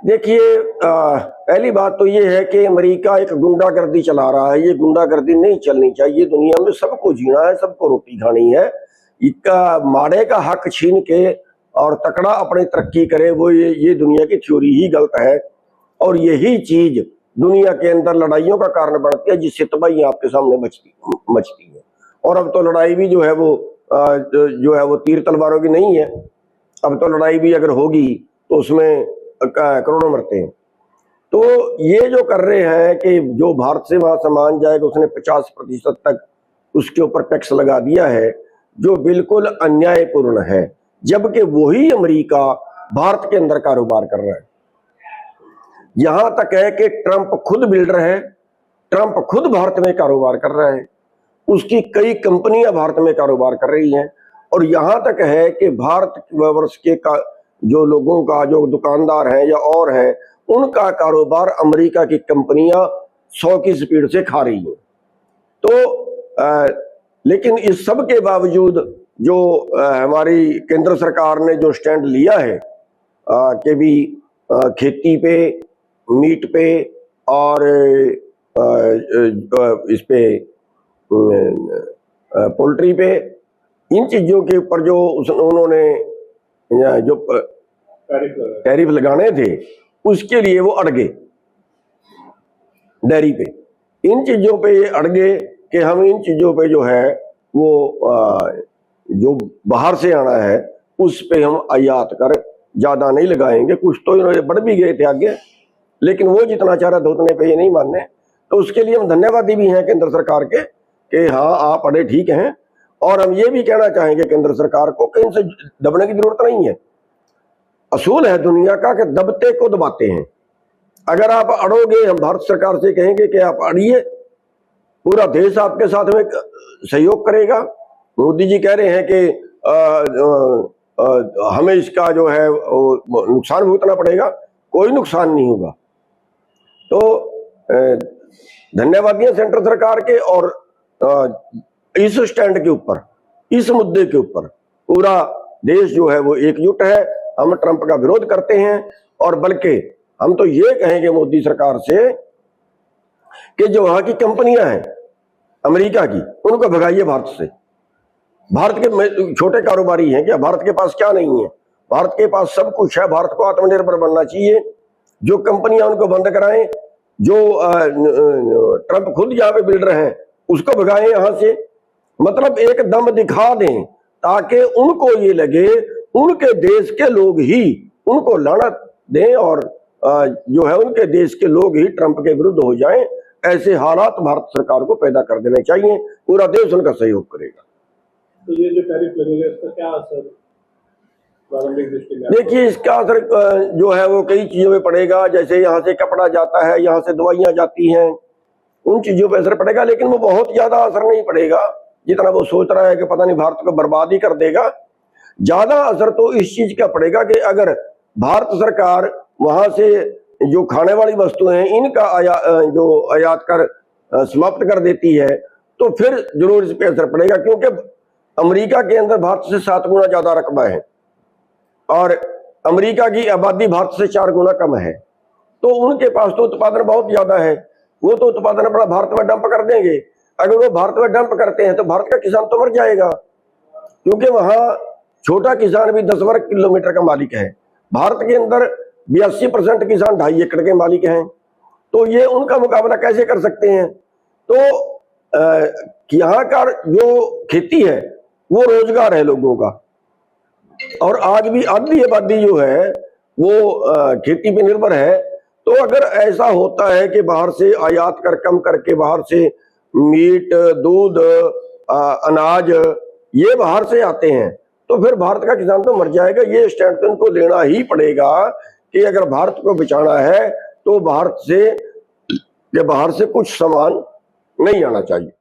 देखिए, पहली बात तो ये है कि अमेरिका एक गुंडागर्दी चला रहा है। ये गुंडागर्दी नहीं चलनी चाहिए। दुनिया में सबको जीना है, सबको रोटी खानी है। इसका माड़े का हक छीन के और तकड़ा अपनी तरक्की करे, वो ये दुनिया की थ्योरी ही गलत है। और यही चीज दुनिया के अंदर लड़ाइयों का कारण बनती है, जिससे तबाही आपके सामने मचती है। और अब तो लड़ाई भी जो है वो तीर तलवारों की नहीं है। अब तो लड़ाई भी अगर होगी तो उसमें करोड़ों मरते हैं। तो ये जो कर रहे हैं कि जो भारत से वहां सामान जाएगा उसने 50% तक उसके ऊपर टैक्स लगा दिया है, जो बिल्कुल अन्यायपूर्ण है। जबकि वही अमेरिका भारत के अंदर कारोबार कर रहा है। यहां तक है कि ट्रंप खुद बिल्डर है, ट्रंप खुद भारत में कारोबार कर रहा है, उसकी कई कंपनियां भारत में कारोबार कर रही हैं। और यहां तक है कि भारत वर्ष के जो लोगों का, जो दुकानदार हैं या और हैं, उनका कारोबार अमेरिका की कंपनियां 100 की स्पीड से खा रही हैं। तो लेकिन इस सब के बावजूद जो हमारी केंद्र सरकार ने जो स्टैंड लिया है कि भी खेती पे, मीट पे और इस पे पोल्ट्री पे, इन चीजों के ऊपर जो उन्होंने जो टैरिफ लगाने थे, उसके लिए वो अड़ गए डेयरी पे। इन चीजों पे ये अड़ गए कि हम इन चीजों पे जो है वो जो बाहर से आना है उस पे हम आयात कर ज्यादा नहीं लगाएंगे। कुछ तो इन्होंने बढ़ भी गए थे आगे, लेकिन वो जितना चाह रहा था उतने पे ये नहीं मानने। तो उसके लिए हम धन्यवादी भी हैं केंद्र सरकार के कि हाँ, आप अड़े ठीक हैं। और हम ये भी कहना चाहेंगे केंद्र सरकार को कि इनसे दबने की जरूरत नहीं है। असूल है दुनिया का कि दबते को दबाते हैं। अगर आप अड़ोगे, हम भारत सरकार से कहेंगे कि आप अड़िए, पूरा देश आपके साथ में सहयोग करेगा। मोदी जी कह रहे हैं कि हमें इसका जो है नुकसान भुगतना पड़ेगा। कोई नुकसान नहीं होगा। तो धन्यवाद है सेंट्रल सरकार के। और इस स्टैंड के ऊपर, इस मुद्दे के ऊपर पूरा देश जो है वो एकजुट है। हम ट्रंप का विरोध करते हैं और बल्कि हम तो ये कहेंगे मोदी सरकार से कि जो वहां की कंपनियां हैं अमेरिका की, उनको भगाइए भारत से। भारत के छोटे कारोबारी हैं क्या? भारत के पास क्या नहीं है? भारत के पास सब कुछ है। भारत को आत्मनिर्भर बनना चाहिए। जो कंपनियां उनको बंद कराएं, जो ट्रंप खुद यहाँ पे बिल्डर हैं उसको भगाएं यहां से। मतलब एक दम दिखा दें ताकि उनको ये लगे उनके देश के लोग ही उनको लानत दें और जो है उनके देश के लोग ही ट्रंप के विरुद्ध हो जाएं। ऐसे हालात भारत सरकार को पैदा कर देने चाहिए। पूरा देश उनका सहयोग करेगा। तो ये जो टैरिफ लगेगा इसका क्या असर प्रारंभिक दृष्टि में? देखिए, इसका असर जो है वो कई चीजों में पड़ेगा। जैसे यहाँ से कपड़ा जाता है, यहाँ से दवाइयां जाती हैं, उन चीजों पर असर पड़ेगा। लेकिन वो बहुत ज्यादा असर नहीं पड़ेगा जितना वो सोच रहा है कि पता नहीं भारत को बर्बाद ही कर देगा। ज्यादा असर तो इस चीज का पड़ेगा कि अगर भारत सरकार वहां से जो खाने वाली वस्तुएं हैं इनका जो आयात कर समाप्त कर देती है, तो फिर जरूर इस पर असर पड़ेगा। क्योंकि अमेरिका के अंदर भारत से 7 गुना ज्यादा रकबा है और अमेरिका की आबादी भारत से 4 गुना कम है। तो उनके पास तो उत्पादन बहुत ज्यादा है। वो तो उत्पादन अपना भारत में डंप कर देंगे। अगर वो भारत में डंप करते हैं तो भारत का किसान तो मर जाएगा, क्योंकि वहां छोटा किसान भी 10 वर्ग किलोमीटर का मालिक है। भारत के अंदर 82% किसान 2.5 एकड़ के मालिक हैं। तो ये उनका मुकाबला कैसे कर सकते हैं? तो यहाँ का जो खेती है वो रोजगार है लोगों का, और आज भी आधी आबादी जो है वो खेती पे निर्भर है। तो अगर ऐसा होता है कि बाहर से आयात कर कम करके, बाहर से मीट, दूध, अनाज ये बाहर से आते हैं, तो फिर भारत का किसान तो मर जाएगा। ये स्टैंड तो इनको लेना ही पड़ेगा कि अगर भारत को बचाना है तो बाहर से कुछ सामान नहीं आना चाहिए।